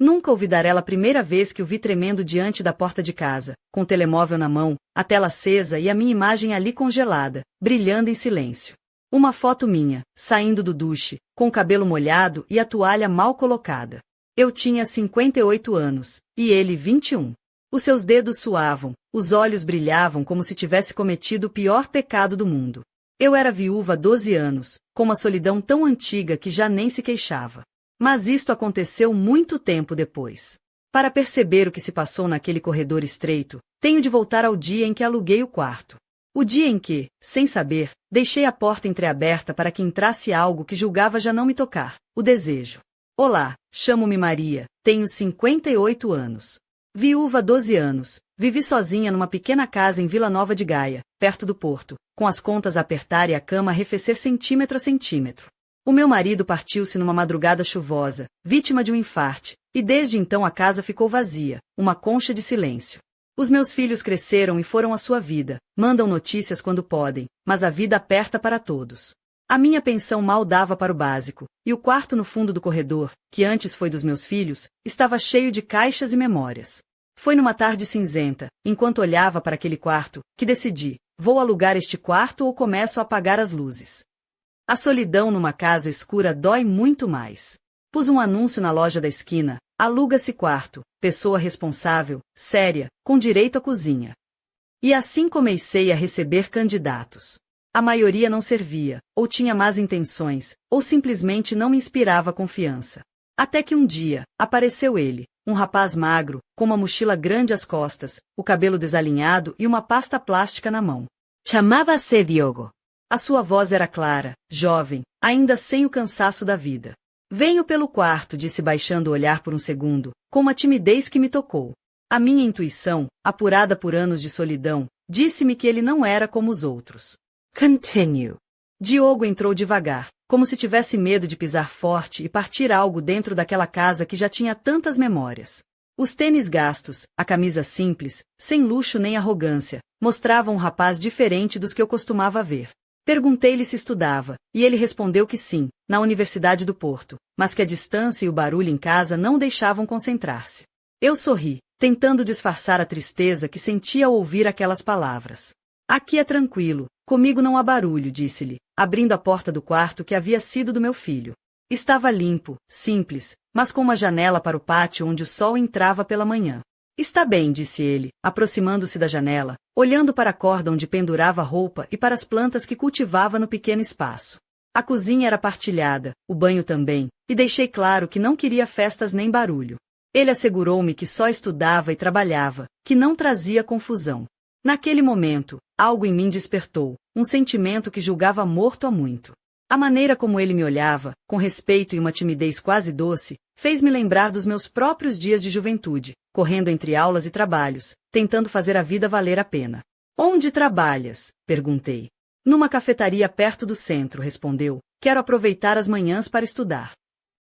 Nunca olvidar ela a primeira vez que o vi tremendo diante da porta de casa, com o telemóvel na mão, a tela acesa e a minha imagem ali congelada, brilhando em silêncio. Uma foto minha, saindo do duche, com o cabelo molhado e a toalha mal colocada. Eu tinha 58 anos, e ele 21. Os seus dedos suavam, os olhos brilhavam como se tivesse cometido o pior pecado do mundo. Eu era viúva há 12 anos, com uma solidão tão antiga que já nem se queixava. Mas isto aconteceu muito tempo depois. Para perceber o que se passou naquele corredor estreito, tenho de voltar ao dia em que aluguei o quarto. O dia em que, sem saber, deixei a porta entreaberta para que entrasse algo que julgava já não me tocar, o desejo. Olá, chamo-me Maria, tenho 58 anos. Viúva há 12 anos, vivi sozinha numa pequena casa em Vila Nova de Gaia, perto do porto, com as contas a apertar e a cama a arrefecer centímetro a centímetro. O meu marido partiu-se numa madrugada chuvosa, vítima de um infarte, e desde então a casa ficou vazia, uma concha de silêncio. Os meus filhos cresceram e foram à sua vida, mandam notícias quando podem, mas a vida aperta para todos. A minha pensão mal dava para o básico, e o quarto no fundo do corredor, que antes foi dos meus filhos, estava cheio de caixas e memórias. Foi numa tarde cinzenta, enquanto olhava para aquele quarto, que decidi, vou alugar este quarto ou começo a apagar as luzes. A solidão numa casa escura dói muito mais. Pus um anúncio na loja da esquina, aluga-se quarto, pessoa responsável, séria, com direito à cozinha. E assim comecei a receber candidatos. A maioria não servia, ou tinha más intenções, ou simplesmente não me inspirava confiança. Até que um dia, apareceu ele, um rapaz magro, com uma mochila grande às costas, o cabelo desalinhado e uma pasta plástica na mão. Chamava-se Diogo. A sua voz era clara, jovem, ainda sem o cansaço da vida. Venho pelo quarto, disse baixando o olhar por um segundo, com uma timidez que me tocou. A minha intuição, apurada por anos de solidão, disse-me que ele não era como os outros. Continue. Diogo entrou devagar, como se tivesse medo de pisar forte e partir algo dentro daquela casa que já tinha tantas memórias. Os tênis gastos, a camisa simples, sem luxo nem arrogância, mostravam um rapaz diferente dos que eu costumava ver. Perguntei-lhe se estudava, e ele respondeu que sim, na Universidade do Porto, mas que a distância e o barulho em casa não o deixavam concentrar-se. Eu sorri, tentando disfarçar a tristeza que sentia ao ouvir aquelas palavras. Aqui é tranquilo, comigo não há barulho, disse-lhe, abrindo a porta do quarto que havia sido do meu filho. Estava limpo, simples, mas com uma janela para o pátio onde o sol entrava pela manhã. Está bem, disse ele, aproximando-se da janela, olhando para a corda onde pendurava a roupa e para as plantas que cultivava no pequeno espaço. A cozinha era partilhada, o banho também, e deixei claro que não queria festas nem barulho. Ele assegurou-me que só estudava e trabalhava, que não trazia confusão. Naquele momento, algo em mim despertou, um sentimento que julgava morto há muito. A maneira como ele me olhava, com respeito e uma timidez quase doce, fez-me lembrar dos meus próprios dias de juventude, correndo entre aulas e trabalhos, tentando fazer a vida valer a pena. Onde trabalhas? Perguntei. Numa cafetaria perto do centro, respondeu. Quero aproveitar as manhãs para estudar.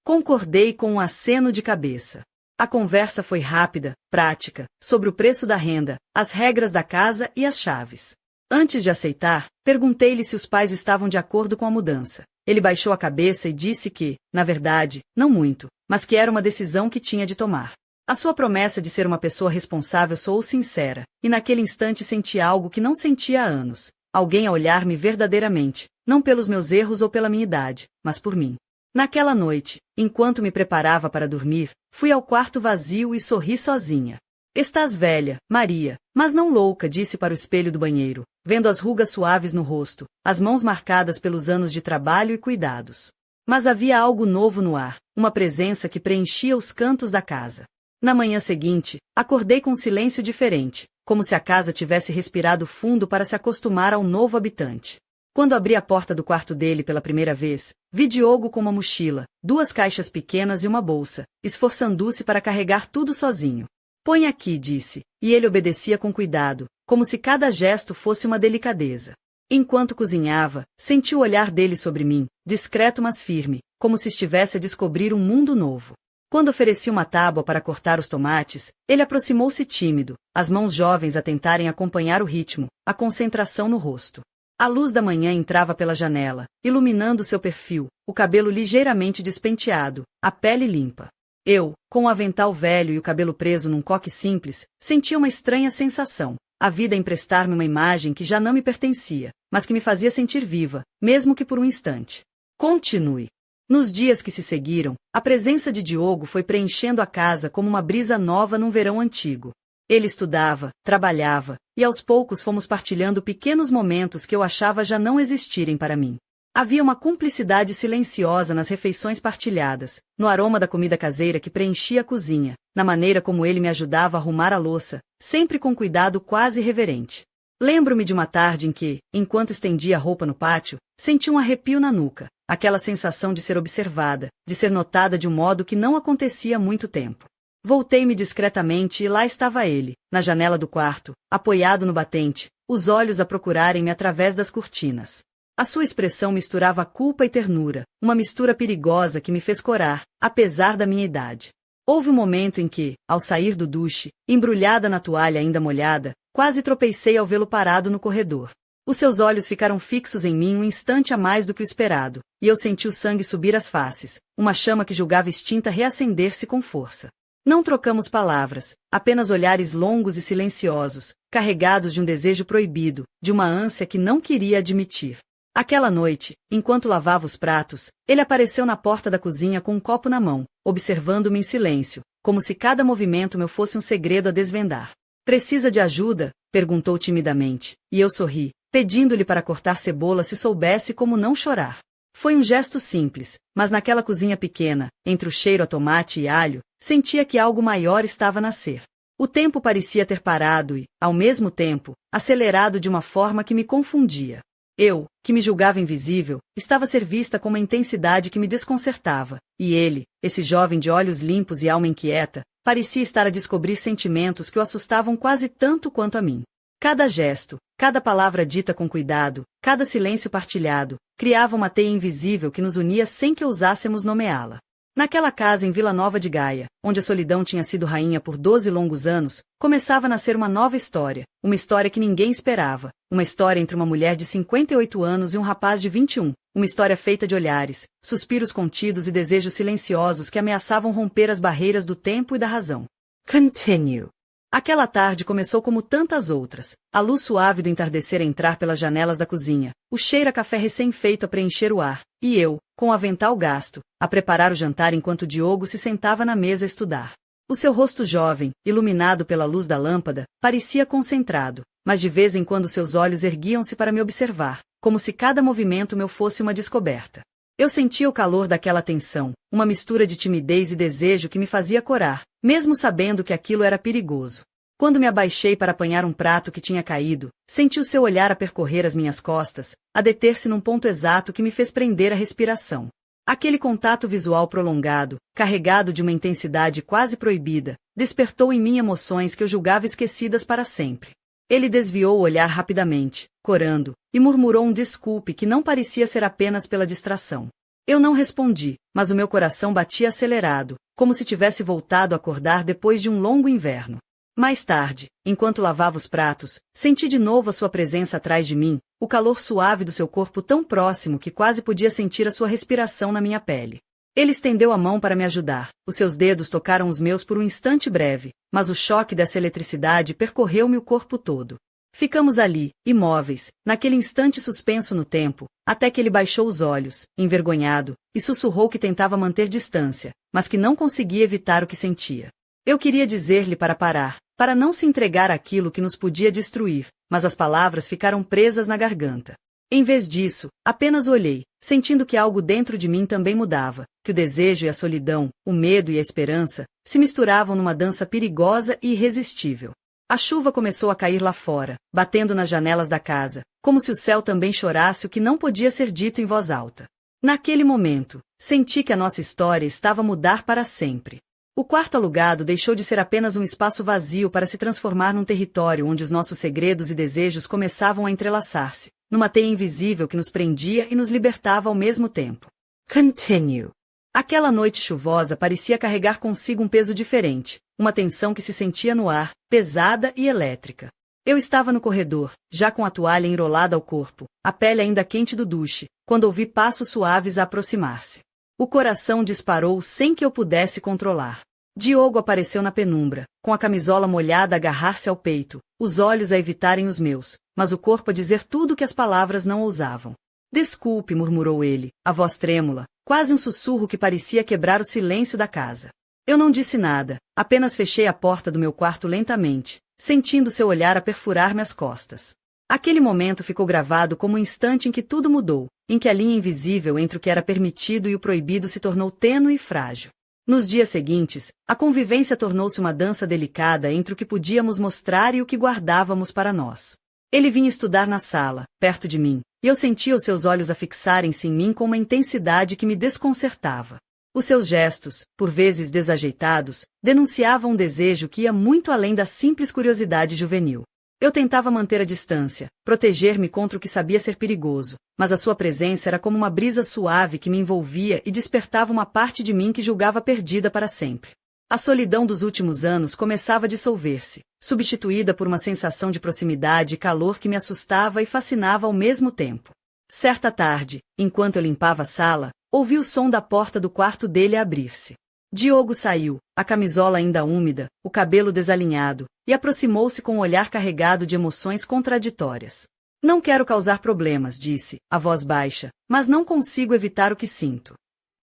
Concordei com um aceno de cabeça. A conversa foi rápida, prática, sobre o preço da renda, as regras da casa e as chaves. Antes de aceitar, perguntei-lhe se os pais estavam de acordo com a mudança. Ele baixou a cabeça e disse que, na verdade, não muito, mas que era uma decisão que tinha de tomar. A sua promessa de ser uma pessoa responsável soou sincera, e naquele instante senti algo que não sentia há anos. Alguém a olhar-me verdadeiramente, não pelos meus erros ou pela minha idade, mas por mim. Naquela noite, enquanto me preparava para dormir, fui ao quarto vazio e sorri sozinha. Estás velha, Maria, mas não louca, disse para o espelho do banheiro, vendo as rugas suaves no rosto, as mãos marcadas pelos anos de trabalho e cuidados. Mas havia algo novo no ar, uma presença que preenchia os cantos da casa. Na manhã seguinte, acordei com um silêncio diferente, como se a casa tivesse respirado fundo para se acostumar ao novo habitante. Quando abri a porta do quarto dele pela primeira vez, vi Diogo com uma mochila, 2 caixas pequenas e uma bolsa, esforçando-se para carregar tudo sozinho. Põe aqui, disse, e ele obedecia com cuidado, como se cada gesto fosse uma delicadeza. Enquanto cozinhava, senti o olhar dele sobre mim, discreto mas firme, como se estivesse a descobrir um mundo novo. Quando ofereci uma tábua para cortar os tomates, ele aproximou-se tímido, as mãos jovens a tentarem acompanhar o ritmo, a concentração no rosto. A luz da manhã entrava pela janela, iluminando seu perfil, o cabelo ligeiramente despenteado, a pele limpa. Eu, com o avental velho e o cabelo preso num coque simples, sentia uma estranha sensação. A vida emprestar-me uma imagem que já não me pertencia, mas que me fazia sentir viva, mesmo que por um instante. Continue. Nos dias que se seguiram, a presença de Diogo foi preenchendo a casa como uma brisa nova num verão antigo. Ele estudava, trabalhava, e aos poucos fomos partilhando pequenos momentos que eu achava já não existirem para mim. Havia uma cumplicidade silenciosa nas refeições partilhadas, no aroma da comida caseira que preenchia a cozinha, na maneira como ele me ajudava a arrumar a louça, sempre com cuidado quase reverente. Lembro-me de uma tarde em que, enquanto estendia a roupa no pátio, senti um arrepio na nuca, aquela sensação de ser observada, de ser notada de um modo que não acontecia há muito tempo. Voltei-me discretamente e lá estava ele, na janela do quarto, apoiado no batente, os olhos a procurarem-me através das cortinas. A sua expressão misturava culpa e ternura, uma mistura perigosa que me fez corar, apesar da minha idade. Houve um momento em que, ao sair do duche, embrulhada na toalha ainda molhada, quase tropecei ao vê-lo parado no corredor. Os seus olhos ficaram fixos em mim um instante a mais do que o esperado, e eu senti o sangue subir às faces, uma chama que julgava extinta reacender-se com força. Não trocamos palavras, apenas olhares longos e silenciosos, carregados de um desejo proibido, de uma ânsia que não queria admitir. Aquela noite, enquanto lavava os pratos, ele apareceu na porta da cozinha com um copo na mão, observando-me em silêncio, como se cada movimento meu fosse um segredo a desvendar. Precisa de ajuda? Perguntou timidamente, e eu sorri, pedindo-lhe para cortar cebola se soubesse como não chorar. Foi um gesto simples, mas naquela cozinha pequena, entre o cheiro a tomate e alho, sentia que algo maior estava a nascer. O tempo parecia ter parado e, ao mesmo tempo, acelerado de uma forma que me confundia. Eu, que me julgava invisível, estava a ser vista com uma intensidade que me desconcertava, e ele, esse jovem de olhos limpos e alma inquieta, parecia estar a descobrir sentimentos que o assustavam quase tanto quanto a mim. Cada gesto, cada palavra dita com cuidado, cada silêncio partilhado, criava uma teia invisível que nos unia sem que ousássemos nomeá-la. Naquela casa em Vila Nova de Gaia, onde a solidão tinha sido rainha por 12 longos anos, começava a nascer uma nova história, uma história que ninguém esperava, uma história entre uma mulher de 58 anos e um rapaz de 21, uma história feita de olhares, suspiros contidos e desejos silenciosos que ameaçavam romper as barreiras do tempo e da razão. Continue. Aquela tarde começou como tantas outras, a luz suave do entardecer a entrar pelas janelas da cozinha, o cheiro a café recém-feito a preencher o ar, e eu, com o avental gasto, a preparar o jantar enquanto Diogo se sentava na mesa a estudar. O seu rosto jovem, iluminado pela luz da lâmpada, parecia concentrado, mas de vez em quando seus olhos erguiam-se para me observar, como se cada movimento meu fosse uma descoberta. Eu sentia o calor daquela tensão, uma mistura de timidez e desejo que me fazia corar, mesmo sabendo que aquilo era perigoso. Quando me abaixei para apanhar um prato que tinha caído, senti o seu olhar a percorrer as minhas costas, a deter-se num ponto exato que me fez prender a respiração. Aquele contato visual prolongado, carregado de uma intensidade quase proibida, despertou em mim emoções que eu julgava esquecidas para sempre. Ele desviou o olhar rapidamente, corando, e murmurou um desculpe que não parecia ser apenas pela distração. Eu não respondi, mas o meu coração batia acelerado, como se tivesse voltado a acordar depois de um longo inverno. Mais tarde, enquanto lavava os pratos, senti de novo a sua presença atrás de mim, o calor suave do seu corpo tão próximo que quase podia sentir a sua respiração na minha pele. Ele estendeu a mão para me ajudar, os seus dedos tocaram os meus por um instante breve, mas o choque dessa eletricidade percorreu-me o corpo todo. Ficamos ali, imóveis, naquele instante suspenso no tempo, até que ele baixou os olhos, envergonhado, e sussurrou que tentava manter distância, mas que não conseguia evitar o que sentia. Eu queria dizer-lhe para parar, para não se entregar àquilo que nos podia destruir, mas as palavras ficaram presas na garganta. Em vez disso, apenas olhei, sentindo que algo dentro de mim também mudava, que o desejo e a solidão, o medo e a esperança, se misturavam numa dança perigosa e irresistível. A chuva começou a cair lá fora, batendo nas janelas da casa, como se o céu também chorasse o que não podia ser dito em voz alta. Naquele momento, senti que a nossa história estava a mudar para sempre. O quarto alugado deixou de ser apenas um espaço vazio para se transformar num território onde os nossos segredos e desejos começavam a entrelaçar-se, numa teia invisível que nos prendia e nos libertava ao mesmo tempo. Continue. Aquela noite chuvosa parecia carregar consigo um peso diferente, uma tensão que se sentia no ar, pesada e elétrica. Eu estava no corredor, já com a toalha enrolada ao corpo, a pele ainda quente do duche, quando ouvi passos suaves a aproximar-se. O coração disparou sem que eu pudesse controlar. Diogo apareceu na penumbra, com a camisola molhada a agarrar-se ao peito, os olhos a evitarem os meus, mas o corpo a dizer tudo que as palavras não ousavam. Desculpe, murmurou ele, a voz trêmula, quase um sussurro que parecia quebrar o silêncio da casa. Eu não disse nada, apenas fechei a porta do meu quarto lentamente, sentindo seu olhar a perfurar-me as costas. Aquele momento ficou gravado como o instante em que tudo mudou, em que a linha invisível entre o que era permitido e o proibido se tornou tênue e frágil. Nos dias seguintes, a convivência tornou-se uma dança delicada entre o que podíamos mostrar e o que guardávamos para nós. Ele vinha estudar na sala, perto de mim, e eu sentia os seus olhos a fixarem-se em mim com uma intensidade que me desconcertava. Os seus gestos, por vezes desajeitados, denunciavam um desejo que ia muito além da simples curiosidade juvenil. Eu tentava manter a distância, proteger-me contra o que sabia ser perigoso, mas a sua presença era como uma brisa suave que me envolvia e despertava uma parte de mim que julgava perdida para sempre. A solidão dos últimos anos começava a dissolver-se, substituída por uma sensação de proximidade e calor que me assustava e fascinava ao mesmo tempo. Certa tarde, enquanto eu limpava a sala, ouvi o som da porta do quarto dele abrir-se. Diogo saiu, a camisola ainda úmida, o cabelo desalinhado, e aproximou-se com um olhar carregado de emoções contraditórias. Não quero causar problemas, disse, a voz baixa, mas não consigo evitar o que sinto.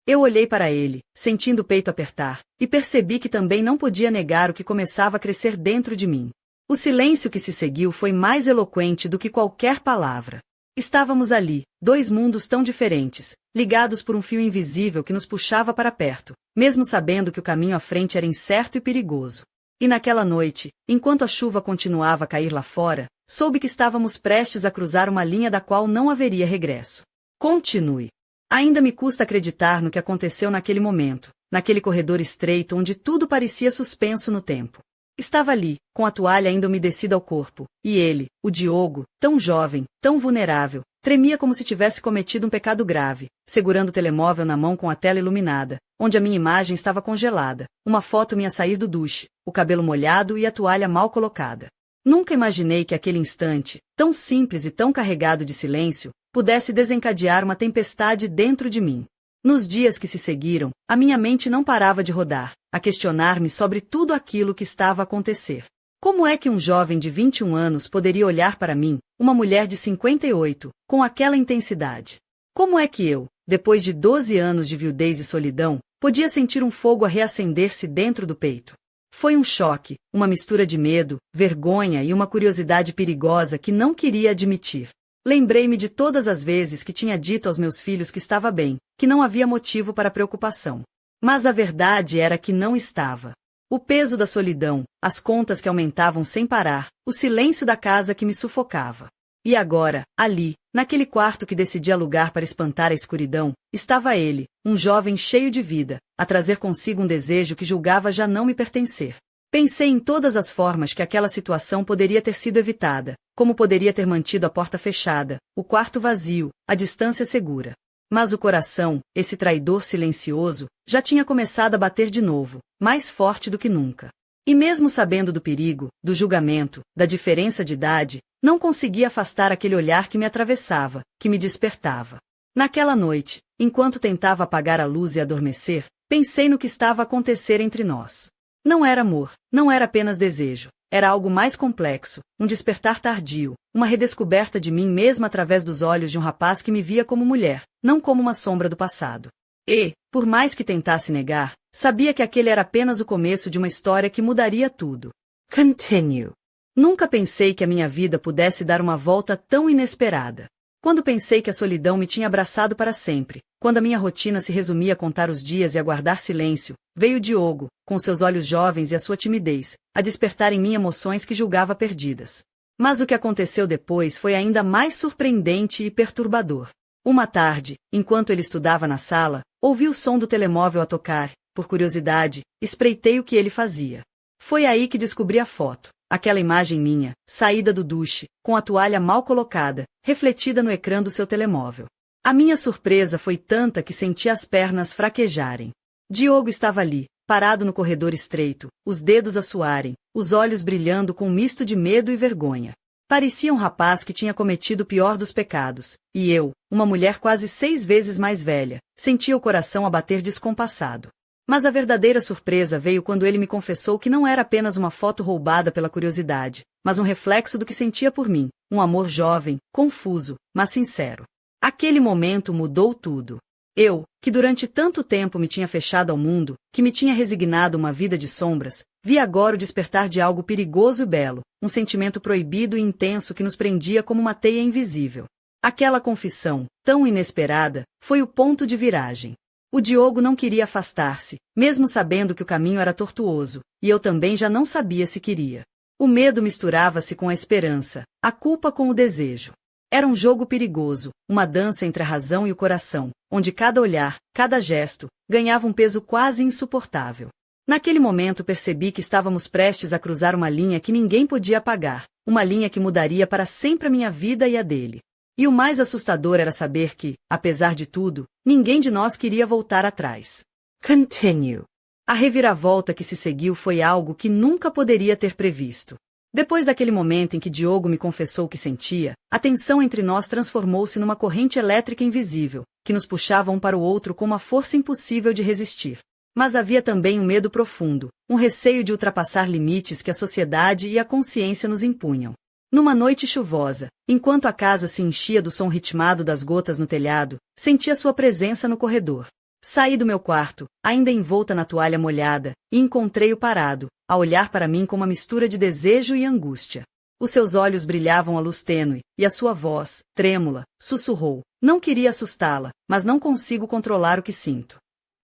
Eu olhei para ele, sentindo o peito apertar, e percebi que também não podia negar o que começava a crescer dentro de mim. O silêncio que se seguiu foi mais eloquente do que qualquer palavra. Estávamos ali, dois mundos tão diferentes, ligados por um fio invisível que nos puxava para perto, mesmo sabendo que o caminho à frente era incerto e perigoso. E naquela noite, enquanto a chuva continuava a cair lá fora, soube que estávamos prestes a cruzar uma linha da qual não haveria regresso. Continue. Ainda me custa acreditar no que aconteceu naquele momento, naquele corredor estreito onde tudo parecia suspenso no tempo. Estava ali, com a toalha ainda umedecida ao corpo, e ele, o Diogo, tão jovem, tão vulnerável, tremia como se tivesse cometido um pecado grave, segurando o telemóvel na mão com a tela iluminada, onde a minha imagem estava congelada, uma foto minha sair do duche, o cabelo molhado e a toalha mal colocada. Nunca imaginei que aquele instante, tão simples e tão carregado de silêncio, pudesse desencadear uma tempestade dentro de mim. Nos dias que se seguiram, a minha mente não parava de rodar, a questionar-me sobre tudo aquilo que estava a acontecer. Como é que um jovem de 21 anos poderia olhar para mim, uma mulher de 58, com aquela intensidade? Como é que eu, depois de 12 anos de viudez e solidão, podia sentir um fogo a reacender-se dentro do peito? Foi um choque, uma mistura de medo, vergonha e uma curiosidade perigosa que não queria admitir. Lembrei-me de todas as vezes que tinha dito aos meus filhos que estava bem, que não havia motivo para preocupação. Mas a verdade era que não estava. O peso da solidão, as contas que aumentavam sem parar, o silêncio da casa que me sufocava. E agora, ali, naquele quarto que decidi alugar para espantar a escuridão, estava ele, um jovem cheio de vida, a trazer consigo um desejo que julgava já não me pertencer. Pensei em todas as formas que aquela situação poderia ter sido evitada, como poderia ter mantido a porta fechada, o quarto vazio, a distância segura. Mas o coração, esse traidor silencioso, já tinha começado a bater de novo, mais forte do que nunca. E mesmo sabendo do perigo, do julgamento, da diferença de idade, não conseguia afastar aquele olhar que me atravessava, que me despertava. Naquela noite, enquanto tentava apagar a luz e adormecer, pensei no que estava a acontecer entre nós. Não era amor, não era apenas desejo, era algo mais complexo, um despertar tardio, uma redescoberta de mim mesma através dos olhos de um rapaz que me via como mulher, não como uma sombra do passado. E, por mais que tentasse negar, sabia que aquele era apenas o começo de uma história que mudaria tudo. Continue. Nunca pensei que a minha vida pudesse dar uma volta tão inesperada. Quando pensei que a solidão me tinha abraçado para sempre, quando a minha rotina se resumia a contar os dias e a guardar silêncio, veio Diogo, com seus olhos jovens e a sua timidez, a despertar em mim emoções que julgava perdidas. Mas o que aconteceu depois foi ainda mais surpreendente e perturbador. Uma tarde, enquanto ele estudava na sala, ouvi o som do telemóvel a tocar, por curiosidade, espreitei o que ele fazia. Foi aí que descobri a foto. Aquela imagem minha, saída do duche, com a toalha mal colocada, refletida no ecrã do seu telemóvel. A minha surpresa foi tanta que senti as pernas fraquejarem. Diogo estava ali, parado no corredor estreito, os dedos a suarem, os olhos brilhando com um misto de medo e vergonha. Parecia um rapaz que tinha cometido o pior dos pecados, e eu, uma mulher quase 6 vezes mais velha, sentia o coração a bater descompassado. Mas a verdadeira surpresa veio quando ele me confessou que não era apenas uma foto roubada pela curiosidade, mas um reflexo do que sentia por mim, um amor jovem, confuso, mas sincero. Aquele momento mudou tudo. Eu, que durante tanto tempo me tinha fechado ao mundo, que me tinha resignado a uma vida de sombras, vi agora o despertar de algo perigoso e belo, um sentimento proibido e intenso que nos prendia como uma teia invisível. Aquela confissão, tão inesperada, foi o ponto de viragem. O Diogo não queria afastar-se, mesmo sabendo que o caminho era tortuoso, e eu também já não sabia se queria. O medo misturava-se com a esperança, a culpa com o desejo. Era um jogo perigoso, uma dança entre a razão e o coração, onde cada olhar, cada gesto, ganhava um peso quase insuportável. Naquele momento percebi que estávamos prestes a cruzar uma linha que ninguém podia apagar, uma linha que mudaria para sempre a minha vida e a dele. E o mais assustador era saber que, apesar de tudo, ninguém de nós queria voltar atrás. Continue. A reviravolta que se seguiu foi algo que nunca poderia ter previsto. Depois daquele momento em que Diogo me confessou o que sentia, a tensão entre nós transformou-se numa corrente elétrica invisível, que nos puxava um para o outro com uma força impossível de resistir. Mas havia também um medo profundo, um receio de ultrapassar limites que a sociedade e a consciência nos impunham. Numa noite chuvosa, enquanto a casa se enchia do som ritmado das gotas no telhado, senti a sua presença no corredor. Saí do meu quarto, ainda envolta na toalha molhada, e encontrei-o parado, a olhar para mim com uma mistura de desejo e angústia. Os seus olhos brilhavam à luz tênue, e a sua voz, trêmula, sussurrou: "Não queria assustá-la, mas não consigo controlar o que sinto."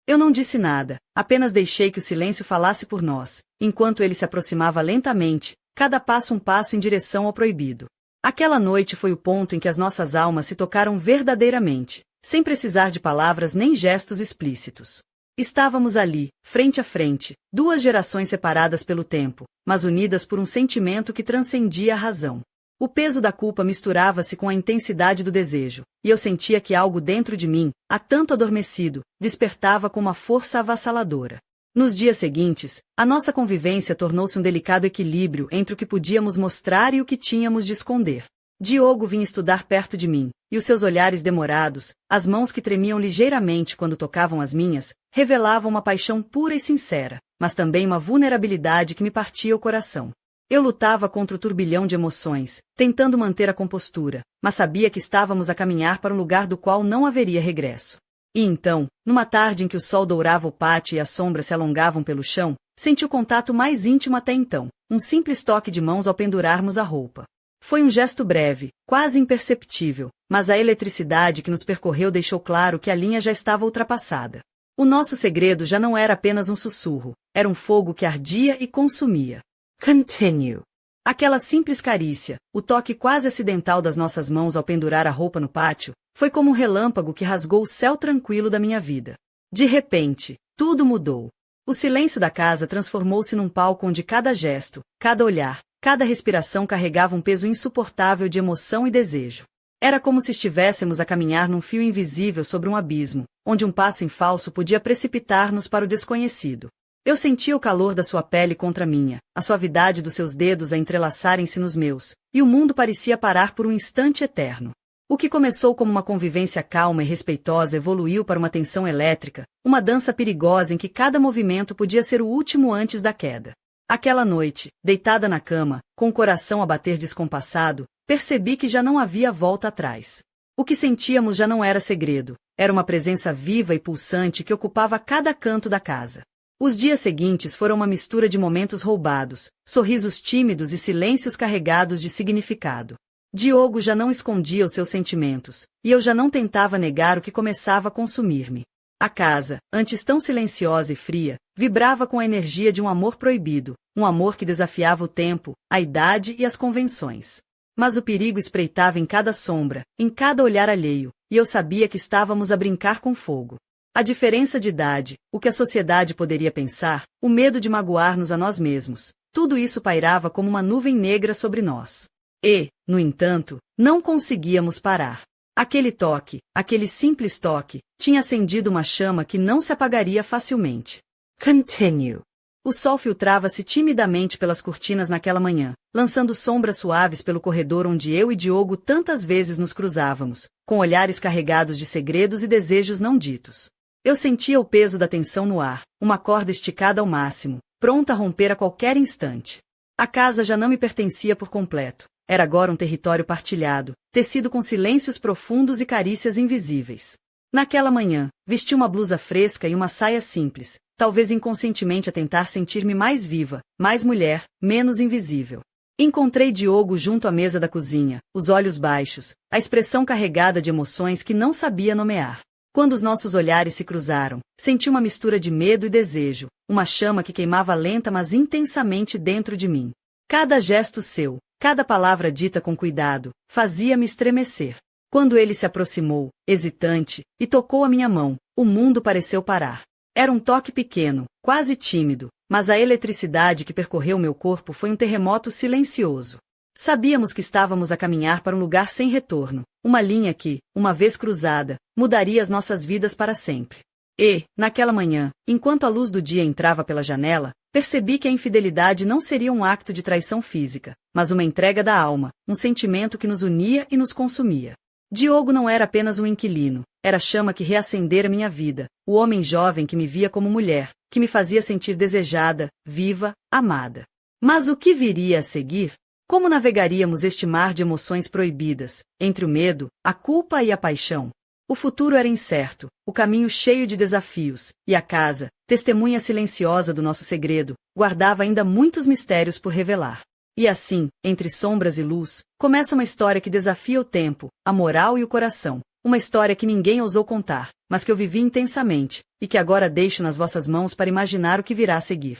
Eu não disse nada, apenas deixei que o silêncio falasse por nós, enquanto ele se aproximava lentamente, cada passo um passo em direção ao proibido. Aquela noite foi o ponto em que as nossas almas se tocaram verdadeiramente, sem precisar de palavras nem gestos explícitos. Estávamos ali, frente a frente, 2 gerações separadas pelo tempo, mas unidas por um sentimento que transcendia a razão. O peso da culpa misturava-se com a intensidade do desejo, e eu sentia que algo dentro de mim, há tanto adormecido, despertava com uma força avassaladora. Nos dias seguintes, a nossa convivência tornou-se um delicado equilíbrio entre o que podíamos mostrar e o que tínhamos de esconder. Diogo vinha estudar perto de mim, e os seus olhares demorados, as mãos que tremiam ligeiramente quando tocavam as minhas, revelavam uma paixão pura e sincera, mas também uma vulnerabilidade que me partia o coração. Eu lutava contra o turbilhão de emoções, tentando manter a compostura, mas sabia que estávamos a caminhar para um lugar do qual não haveria regresso. E então, numa tarde em que o sol dourava o pátio e as sombras se alongavam pelo chão, senti o contato mais íntimo até então, um simples toque de mãos ao pendurarmos a roupa. Foi um gesto breve, quase imperceptível, mas a eletricidade que nos percorreu deixou claro que a linha já estava ultrapassada. O nosso segredo já não era apenas um sussurro, era um fogo que ardia e consumia. Continue. Aquela simples carícia, o toque quase acidental das nossas mãos ao pendurar a roupa no pátio, foi como um relâmpago que rasgou o céu tranquilo da minha vida. De repente, tudo mudou. O silêncio da casa transformou-se num palco onde cada gesto, cada olhar, cada respiração carregava um peso insuportável de emoção e desejo. Era como se estivéssemos a caminhar num fio invisível sobre um abismo, onde um passo em falso podia precipitar-nos para o desconhecido. Eu sentia o calor da sua pele contra a minha, a suavidade dos seus dedos a entrelaçarem-se nos meus, e o mundo parecia parar por um instante eterno. O que começou como uma convivência calma e respeitosa evoluiu para uma tensão elétrica, uma dança perigosa em que cada movimento podia ser o último antes da queda. Aquela noite, deitada na cama, com o coração a bater descompassado, percebi que já não havia volta atrás. O que sentíamos já não era segredo, era uma presença viva e pulsante que ocupava cada canto da casa. Os dias seguintes foram uma mistura de momentos roubados, sorrisos tímidos e silêncios carregados de significado. Diogo já não escondia os seus sentimentos, e eu já não tentava negar o que começava a consumir-me. A casa, antes tão silenciosa e fria, vibrava com a energia de um amor proibido, um amor que desafiava o tempo, a idade e as convenções. Mas o perigo espreitava em cada sombra, em cada olhar alheio, e eu sabia que estávamos a brincar com fogo. A diferença de idade, o que a sociedade poderia pensar, o medo de magoar-nos a nós mesmos, tudo isso pairava como uma nuvem negra sobre nós. E, no entanto, não conseguíamos parar. Aquele toque, aquele simples toque, tinha acendido uma chama que não se apagaria facilmente. Continue. O sol filtrava-se timidamente pelas cortinas naquela manhã, lançando sombras suaves pelo corredor onde eu e Diogo tantas vezes nos cruzávamos, com olhares carregados de segredos e desejos não ditos. Eu sentia o peso da tensão no ar, uma corda esticada ao máximo, pronta a romper a qualquer instante. A casa já não me pertencia por completo. Era agora um território partilhado, tecido com silêncios profundos e carícias invisíveis. Naquela manhã, vesti uma blusa fresca e uma saia simples, talvez inconscientemente a tentar sentir-me mais viva, mais mulher, menos invisível. Encontrei Diogo junto à mesa da cozinha, os olhos baixos, a expressão carregada de emoções que não sabia nomear. Quando os nossos olhares se cruzaram, senti uma mistura de medo e desejo, uma chama que queimava lenta mas intensamente dentro de mim. Cada gesto seu, cada palavra dita com cuidado, fazia-me estremecer. Quando ele se aproximou, hesitante, e tocou a minha mão, o mundo pareceu parar. Era um toque pequeno, quase tímido, mas a eletricidade que percorreu meu corpo foi um terremoto silencioso. Sabíamos que estávamos a caminhar para um lugar sem retorno, uma linha que, uma vez cruzada, mudaria as nossas vidas para sempre. E, naquela manhã, enquanto a luz do dia entrava pela janela, percebi que a infidelidade não seria um acto de traição física, mas uma entrega da alma, um sentimento que nos unia e nos consumia. Diogo não era apenas um inquilino, era a chama que reacendera minha vida, o homem jovem que me via como mulher, que me fazia sentir desejada, viva, amada. Mas o que viria a seguir? Como navegaríamos este mar de emoções proibidas, entre o medo, a culpa e a paixão? O futuro era incerto, o caminho cheio de desafios, e a casa, testemunha silenciosa do nosso segredo, guardava ainda muitos mistérios por revelar. E assim, entre sombras e luz, começa uma história que desafia o tempo, a moral e o coração. Uma história que ninguém ousou contar, mas que eu vivi intensamente, e que agora deixo nas vossas mãos para imaginar o que virá a seguir.